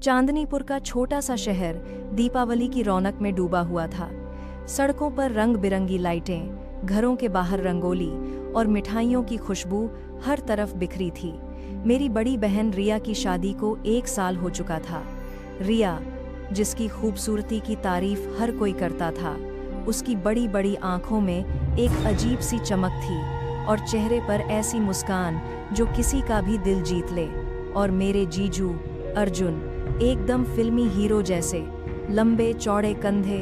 चांदनीपुर का छोटा सा शहर दीपावली की रौनक में डूबा हुआ था। सड़कों पर रंग बिरंगी लाइटें, घरों के बाहर रंगोली और मिठाइयों की खुशबू हर तरफ बिखरी थी। मेरी बड़ी बहन रिया की शादी को 1 साल हो चुका था। रिया, जिसकी खूबसूरती की तारीफ हर कोई करता था, उसकी बड़ी बड़ी आंखों में एक अजीब सी चमक थी और चेहरे पर ऐसी मुस्कान जो किसी का भी दिल जीत ले। और मेरे जीजू अर्जुन, एकदम फिल्मी हीरो जैसे, लंबे चौड़े कंधे,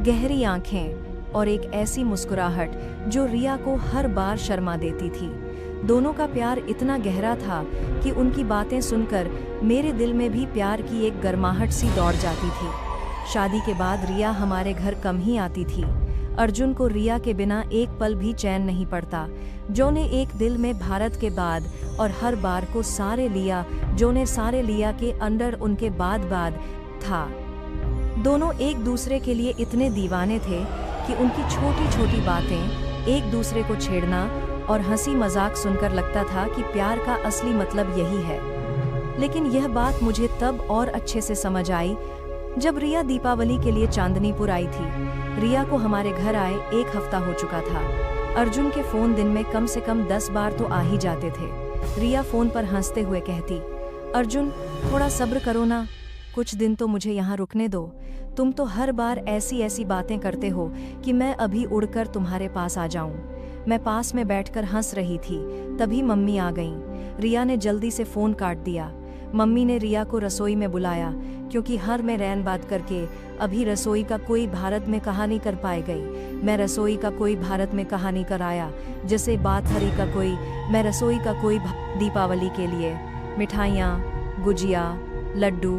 गहरी आंखें और एक ऐसी मुस्कुराहट जो रिया को हर बार शर्मा देती थी। दोनों का प्यार इतना गहरा था कि उनकी बातें सुनकर मेरे दिल में भी प्यार की एक गर्माहट सी दौड़ जाती थी। शादी के बाद रिया हमारे घर कम ही आती थी। अर्जुन को रिया के बिना एक पल भी चैन नहीं पड़ता। जो ने एक दिल में भारत के बाद और हर बार को सारे लिया, जो ने सारे लिया के अंदर उनके बाद था। दोनों एक दूसरे के लिए इतने दीवाने थे कि उनकी छोटी छोटी बातें, एक दूसरे को छेड़ना और हंसी मजाक सुनकर लगता था कि प्यार का असली मतलब यही है। लेकिन यह बात मुझे तब और अच्छे से समझ आई जब रिया दीपावली के लिए चांदनीपुर आई थी। रिया को हमारे घर आए 1 हफ्ता हो चुका था। अर्जुन के फोन दिन में कम से कम 10 बार तो आ ही जाते थे। रिया फोन पर हंसते हुए कहती, अर्जुन थोड़ा सब्र करो ना, कुछ दिन तो मुझे यहाँ रुकने दो। तुम तो हर बार ऐसी ऐसी बातें करते हो कि मैं अभी उड़कर तुम्हारे पास आ जाऊं। मैं पास में बैठकर हंस रही थी, तभी मम्मी आ गईं। रिया ने जल्दी से फोन काट दिया। मम्मी ने रिया को रसोई में बुलाया, क्योंकि हर में रैन बात करके अभी रसोई का कोई भारत में कहानी कर पाए गई। मैं रसोई का कोई भारत में कहानी कराया, जैसे बात हरी का कोई, मैं रसोई का कोई। दीपावली के लिए मिठाइयाँ, गुजिया, लड्डू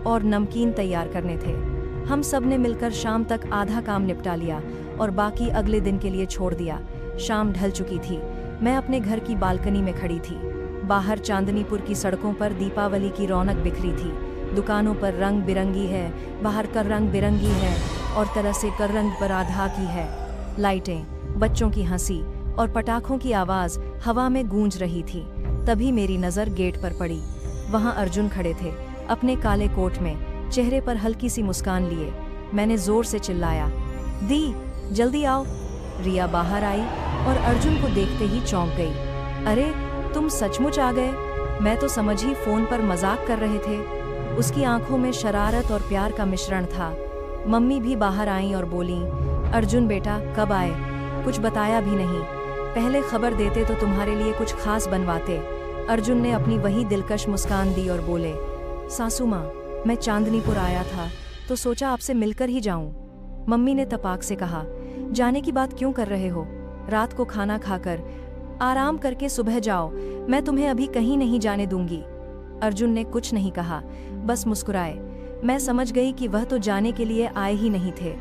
और नमकीन तैयार करने थे। हम सब ने मिलकर शाम तक आधा काम निपटा लिया और बाकी अगले दिन के लिए छोड़ दिया। शाम ढल चुकी थी। मैं अपने घर की बालकनी में खड़ी थी। बाहर चांदनीपुर की सड़कों पर दीपावली की रौनक बिखरी थी। दुकानों पर रंग बिरंगी है, बाहर का रंग बिरंगी है और तरह से कर रंग पर आधा की है। लाइटें, बच्चों की हंसी और पटाखों की आवाज हवा में गूंज रही थी। तभी मेरी नज़र गेट पर पड़ी। वहां अर्जुन खड़े थे, अपने काले कोट में, चेहरे पर हल्की सी मुस्कान लिए। मैंने जोर से चिल्लाया, दी जल्दी आओ। रिया बाहर आई और अर्जुन को देखते ही चौंक गई। अरे तुम सचमुच आ गए? मैं तो समझी फोन पर मजाक कर रहे थे। उसकी आंखों में शरारत और प्यार का मिश्रण था। मम्मी भी बाहर आईं और बोली, अर्जुन बेटा कब आए? कुछ बताया भी नहीं। पहले खबर देते तो तुम्हारे लिए कुछ खास बनवाते। अर्जुन ने अपनी वही दिलकश मुस्कान दी और बोले, सासू माँ, मैं चांदनीपुर आया था तो सोचा आपसे मिलकर ही जाऊं। मम्मी ने तपाक से कहा, जाने की बात क्यों कर रहे हो? रात को खाना खाकर आराम करके सुबह जाओ, मैं तुम्हें अभी कहीं नहीं जाने दूंगी। अर्जुन ने कुछ नहीं कहा, बस मुस्कुराए। मैं समझ गई कि वह तो जाने के लिए आए ही नहीं थे।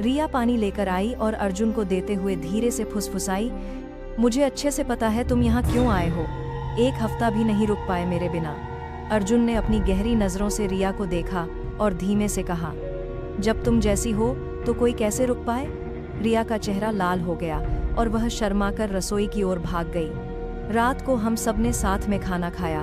रिया पानी लेकर आई और अर्जुन को देते हुए धीरे से फुसफुसाई, मुझे अच्छे से पता है तुम यहाँ क्यों आए हो। 1 हफ्ता भी नहीं रुक पाए मेरे बिना। अर्जुन ने अपनी गहरी नजरों से रिया को देखा और धीमे से कहा, जब तुम जैसी हो तो कोई कैसे रुक पाए? रिया का चेहरा लाल हो गया और वह शर्माकर रसोई की ओर भाग गई। रात को हम सब ने साथ में खाना खाया।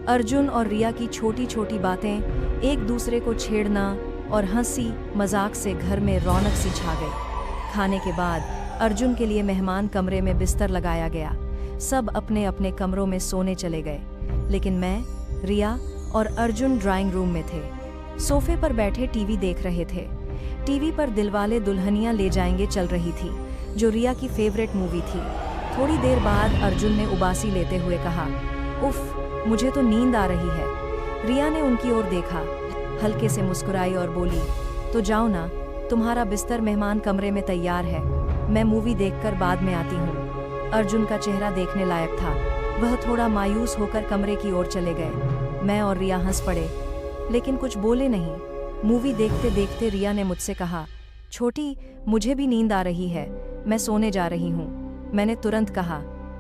अर्जुन और रिया की छोटी छोटी बातें, एक दूसरे को छेड़ना और हंसी मजाक से घर में रौनक सी छा गई। खाने के बाद अर्जुन के लिए मेहमान कमरे में बिस्तर लगाया गया। सब अपने अपने कमरों में सोने चले गए, लेकिन मैं, रिया और अर्जुन ड्राइंग रूम में थे। सोफे पर बैठे टीवी देख रहे थे। टीवी पर दिलवाले दुल्हनिया ले जाएंगे चल रही थी, जो रिया की फेवरेट मूवी थी। थोड़ी देर बाद अर्जुन ने उबासी लेते हुए कहा, उफ, मुझे तो नींद आ रही है। रिया ने उनकी ओर देखा, हल्के से मुस्कुराई और बोली, तो जाओ ना, तुम्हारा बिस्तर मेहमान कमरे में तैयार है। मैं मूवी देखकर बाद में आती हूँ। अर्जुन का चेहरा देखने लायक था। वह थोड़ा मायूस होकर कमरे की ओर चले गए। मैं और रिया हंस पड़े, लेकिन कुछ बोले नहीं। मूवी देखते देखते रिया ने मुझसे कहा, छोटी, मुझे भी नींद आ रही है, मैं सोने जा रही हूँ। मैंने तुरंत कहा,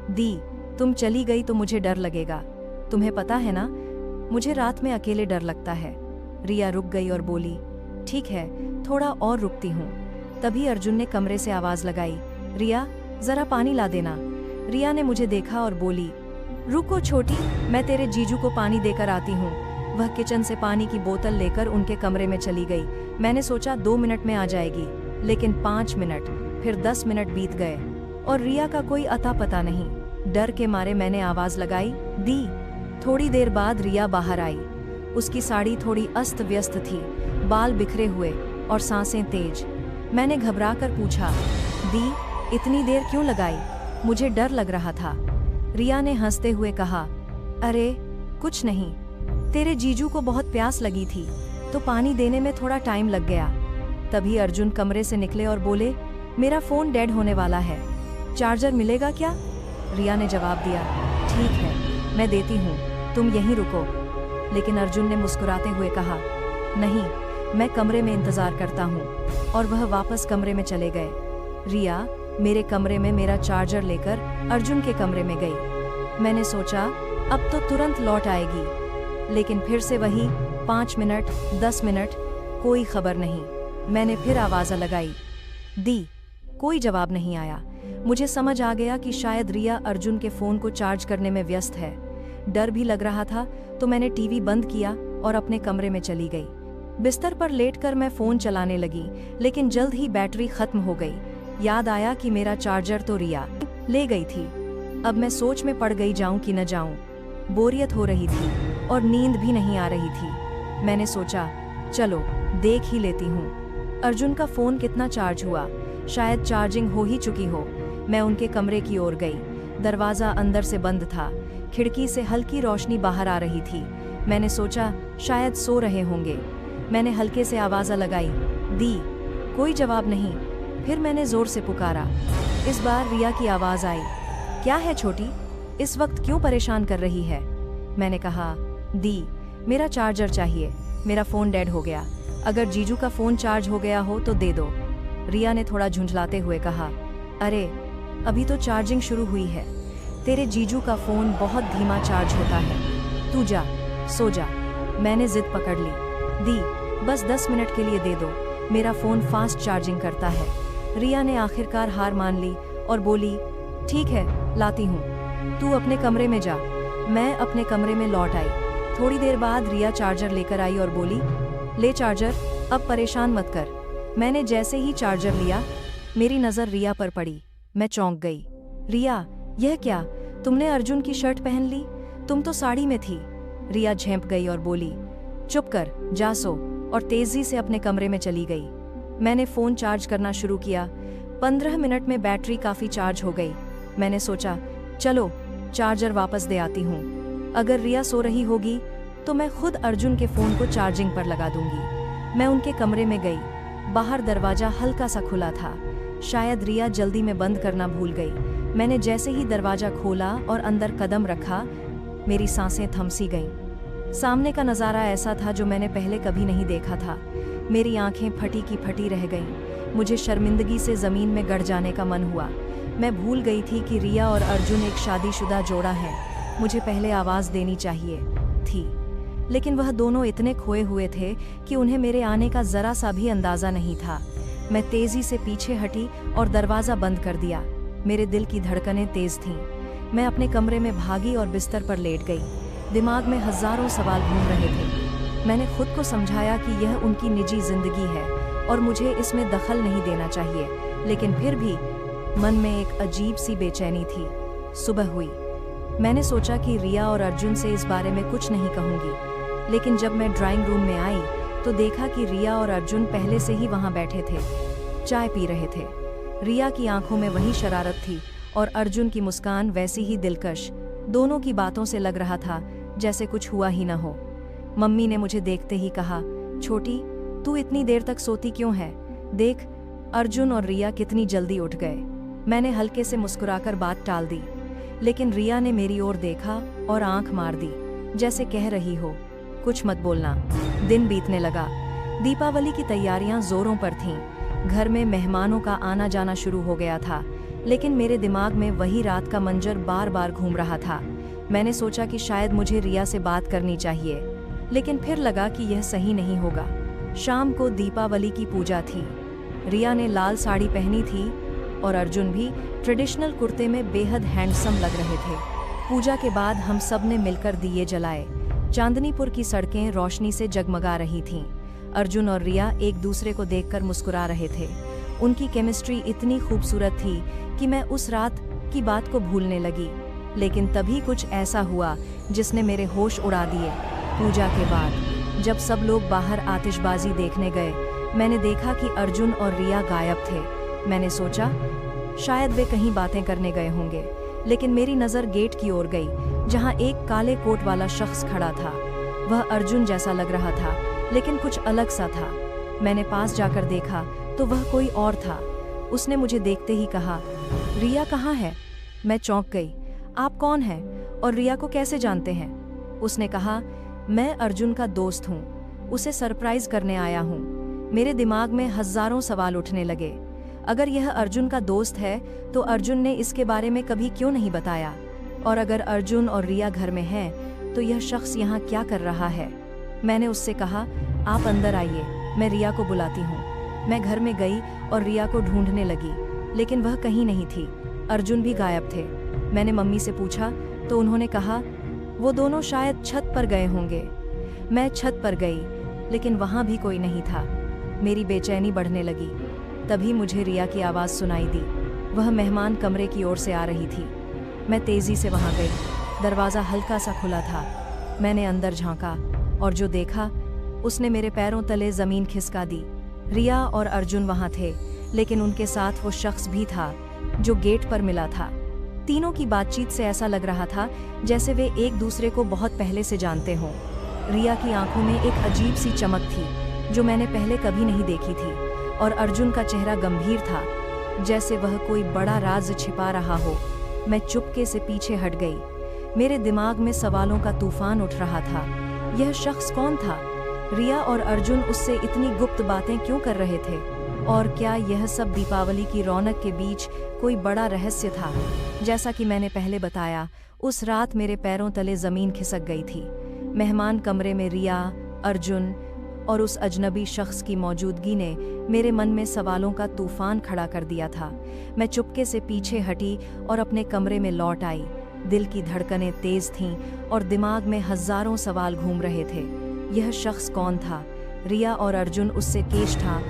दी, तुम चली गई तो मुझे डर लगेगा। तुम्हें पता है ना, मुझे रात में अकेले डर लगता है। रिया रुक गई और बोली, ठीक है, थोड़ा और रुकती हूँ। तभी अर्जुन ने कमरे से आवाज लगाई, रिया जरा पानी ला देना। रिया ने मुझे देखा और बोली, रुको छोटी, मैं तेरे जीजू को पानी देकर आती हूँ। वह किचन से पानी की बोतल लेकर उनके कमरे में चली गई। मैंने सोचा 2 मिनट में आ जाएगी, लेकिन 5 मिनट, फिर 10 मिनट बीत गए और रिया का कोई अता पता नहीं। डर के मारे मैंने आवाज लगाई, दी। थोड़ी देर बाद रिया बाहर आई। उसकी साड़ी थोड़ी अस्त व्यस्त थी, बाल बिखरे हुए और सांसें तेज। मैंने घबरा कर पूछा, दी, इतनी देर क्यों लगाई? मुझे डर लग रहा था। रिया ने हंसते हुए कहा, अरे कुछ नहीं, तेरे जीजू को बहुत प्यास लगी थी तो पानी देने में थोड़ा टाइम लग गया। तभी अर्जुन कमरे से निकले और बोले, मेरा फोन डेड होने वाला है, चार्जर मिलेगा क्या? रिया ने जवाब दिया, ठीक है, मैं देती हूँ, तुम यहीं रुको। लेकिन अर्जुन ने मुस्कुराते हुए कहा, नहीं, मैं कमरे में इंतजार करता हूँ। और वह वापस कमरे में चले गए। रिया मेरे कमरे में मेरा चार्जर लेकर अर्जुन के कमरे में गई। मैंने सोचा अब तो तुरंत लौट आएगी, लेकिन फिर से वही 5 मिनट, 10 मिनट, कोई खबर नहीं। मैंने फिर आवाज़ लगाई, दी। कोई जवाब नहीं आया। मुझे समझ आ गया कि शायद रिया अर्जुन के फ़ोन को चार्ज करने में व्यस्त है। डर भी लग रहा था तो मैंने टीवी बंद किया और अपने कमरे में चली गई। बिस्तर पर लेटकर मैं फ़ोन चलाने लगी, लेकिन जल्द ही बैटरी खत्म हो गई। याद आया कि मेरा चार्जर तो रिया ले गई थी। अब मैं सोच में पड़ गई, जाऊं कि न जाऊं। बोरियत हो रही थी और नींद भी नहीं आ रही थी। मैंने सोचा, चलो देख ही लेती हूँ अर्जुन का फ़ोन कितना चार्ज हुआ। शायद चार्जिंग हो ही चुकी हो। मैं उनके कमरे की ओर गई। दरवाज़ा अंदर से बंद था, खिड़की से हल्की रोशनी बाहर आ रही थी। मैंने सोचा शायद सो रहे होंगे। मैंने हल्के से आवाज़ लगाई, दी। कोई जवाब नहीं। फिर मैंने ज़ोर से पुकारा। इस बार रिया की आवाज़ आई, क्या है छोटी, इस वक्त क्यों परेशान कर रही है? मैंने कहा, दी, मेरा चार्जर चाहिए, मेरा फ़ोन डेड हो गया। अगर जीजू का फ़ोन चार्ज हो गया हो तो दे दो। रिया ने थोड़ा झुंझलाते हुए कहा, अरे अभी तो चार्जिंग शुरू हुई है, तेरे जीजू का फ़ोन बहुत धीमा चार्ज होता है, तू जा, सो जा। मैंने जिद पकड़ ली, दी, बस 10 मिनट के लिए दे दो, मेरा फ़ोन फास्ट चार्जिंग करता है। रिया ने आखिरकार हार मान ली और बोली, ठीक है, लाती हूँ, तू अपने कमरे में जा। मैं अपने कमरे में लौट आई। थोड़ी देर बाद रिया चार्जर लेकर आई और बोली, ले चार्जर, अब परेशान मत कर। मैंने जैसे ही चार्जर लिया, मेरी नज़र रिया पर पड़ी। मैं चौंक गई। रिया, यह क्या, तुमने अर्जुन की शर्ट पहन ली? तुम तो साड़ी में थी। रिया झेंप गई और बोली, चुप कर, जा सो, और तेजी से अपने कमरे में चली गई। मैंने फ़ोन चार्ज करना शुरू किया। 15 मिनट में बैटरी काफ़ी चार्ज हो गई। मैंने सोचा, चलो चार्जर वापस दे आती हूँ। अगर रिया सो रही होगी तो मैं खुद अर्जुन के फ़ोन को चार्जिंग पर लगा दूंगी। मैं उनके कमरे में गई। बाहर दरवाज़ा हल्का सा खुला था। शायद रिया जल्दी में बंद करना भूल गई। मैंने जैसे ही दरवाज़ा खोला और अंदर कदम रखा, मेरी सांसें थम सी गईं। सामने का नज़ारा ऐसा था जो मैंने पहले कभी नहीं देखा था। मेरी आंखें फटी की फटी रह गईं। मुझे शर्मिंदगी से ज़मीन में गड़ जाने का मन हुआ। मैं भूल गई थी कि रिया और अर्जुन एक शादीशुदा जोड़ा है। मुझे पहले आवाज़ देनी चाहिए थी, लेकिन वह दोनों इतने खोए हुए थे कि उन्हें मेरे आने का ज़रा सा भी अंदाज़ा नहीं था। मैं तेज़ी से पीछे हटी और दरवाज़ा बंद कर दिया। मेरे दिल की धड़कनें तेज़ थीं। मैं अपने कमरे में भागी और बिस्तर पर लेट गई। दिमाग में हज़ारों सवाल घूम रहे थे। मैंने खुद को समझाया कि यह उनकी निजी ज़िंदगी है और मुझे इसमें दखल नहीं देना चाहिए, लेकिन फिर भी मन में एक अजीब सी बेचैनी थी। सुबह हुई। मैंने सोचा कि रिया और अर्जुन से इस बारे में कुछ नहीं कहूँगी, लेकिन जब मैं ड्राइंग रूम में आई तो देखा कि रिया और अर्जुन पहले से ही वहाँ बैठे थे, चाय पी रहे थे। रिया की आंखों में वही शरारत थी और अर्जुन की मुस्कान वैसी ही दिलकश। दोनों की बातों से लग रहा था जैसे कुछ हुआ ही न हो। मम्मी ने मुझे देखते ही कहा, छोटी, तू इतनी देर तक सोती क्यों है? देख, अर्जुन और रिया कितनी जल्दी उठ गए। मैंने हल्के से मुस्कुराकर बात टाल दी, लेकिन रिया ने मेरी ओर देखा और आंख मार दी, जैसे कह रही हो, कुछ मत बोलना। दिन बीतने लगा। दीपावली की तैयारियां जोरों पर थीं। घर में मेहमानों का आना जाना शुरू हो गया था, लेकिन मेरे दिमाग में वही रात का मंजर बार बार घूम रहा था। मैंने सोचा कि शायद मुझे रिया से बात करनी चाहिए, लेकिन फिर लगा कि यह सही नहीं होगा। शाम को दीपावली की पूजा थी। रिया ने लाल साड़ी पहनी थी और अर्जुन भी ट्रेडिशनल कुर्ते में बेहद हैंडसम लग रहे थे। पूजा के बाद हम सब ने मिलकर दिए जलाए। चांदनीपुर की सड़कें रोशनी से जगमगा रही थीं। अर्जुन और रिया एक दूसरे को देखकर मुस्कुरा रहे थे। उनकी केमिस्ट्री इतनी खूबसूरत थी कि मैं उस रात की बात को भूलने लगी। लेकिन तभी कुछ ऐसा हुआ जिसने मेरे होश उड़ा दिए। पूजा के बाद जब सब लोग बाहर आतिशबाजी देखने गए, मैंने देखा कि अर्जुन और रिया गायब थे। मैंने सोचा शायद वे कहीं बातें करने गए होंगे, लेकिन मेरी नज़र गेट की ओर गई, जहां एक काले कोट वाला शख्स खड़ा था। वह अर्जुन जैसा लग रहा था, लेकिन कुछ अलग सा था। मैंने पास जाकर देखा तो वह कोई और था। उसने मुझे देखते ही कहा, रिया कहाँ है? मैं चौंक गई। आप कौन हैं और रिया को कैसे जानते हैं? उसने कहा, मैं अर्जुन का दोस्त हूँ, उसे सरप्राइज करने आया हूँ। मेरे दिमाग में हजारों सवाल उठने लगे। अगर यह अर्जुन का दोस्त है तो अर्जुन ने इसके बारे में कभी क्यों नहीं बताया? और अगर अर्जुन और रिया घर में हैं तो यह शख्स यहाँ क्या कर रहा है? मैंने उससे कहा, आप अंदर आइए, मैं रिया को बुलाती हूँ। मैं घर में गई और रिया को ढूंढने लगी, लेकिन वह कहीं नहीं थी। अर्जुन भी गायब थे। मैंने मम्मी से पूछा तो उन्होंने कहा, वो दोनों शायद छत पर गए होंगे। मैं छत पर गई, लेकिन वहाँ भी कोई नहीं था। मेरी बेचैनी बढ़ने लगी। तभी मुझे रिया की आवाज़ सुनाई दी। वह मेहमान कमरे की ओर से आ रही थी। मैं तेज़ी से वहाँ गई। दरवाज़ा हल्का सा खुला था। मैंने अंदर झांका और जो देखा उसने मेरे पैरों तले ज़मीन खिसका दी। रिया और अर्जुन वहाँ थे, लेकिन उनके साथ वो शख्स भी था जो गेट पर मिला था। तीनों की बातचीत से ऐसा लग रहा था जैसे वे एक दूसरे को बहुत पहले से जानते हों। रिया की आंखों में एक अजीब सी चमक थी जो मैंने पहले कभी नहीं देखी थी, और अर्जुन का चेहरा गंभीर था, जैसे वह कोई बड़ा राज छिपा रहा हो। मैं चुपके से पीछे हट गई। मेरे दिमाग में सवालों का तूफान उठ रहा था। यह शख्स कौन था? रिया और अर्जुन उससे इतनी गुप्त बातें क्यों कर रहे थे? और क्या यह सब दीपावली की रौनक के बीच कोई बड़ा रहस्य था? जैसा कि मैंने पहले बताया, उस रात मेरे पैरों तले ज़मीन खिसक गई थी। मेहमान कमरे में रिया, अर्जुन और उस अजनबी शख्स की मौजूदगी ने मेरे मन में सवालों का तूफान खड़ा कर दिया था। मैं चुपके से पीछे हटी और अपने कमरे में लौट आई। दिल की धड़कनें तेज थीं और दिमाग में हजारों सवाल घूम रहे थे। यह शख्स कौन था? रिया और अर्जुन उससे केश था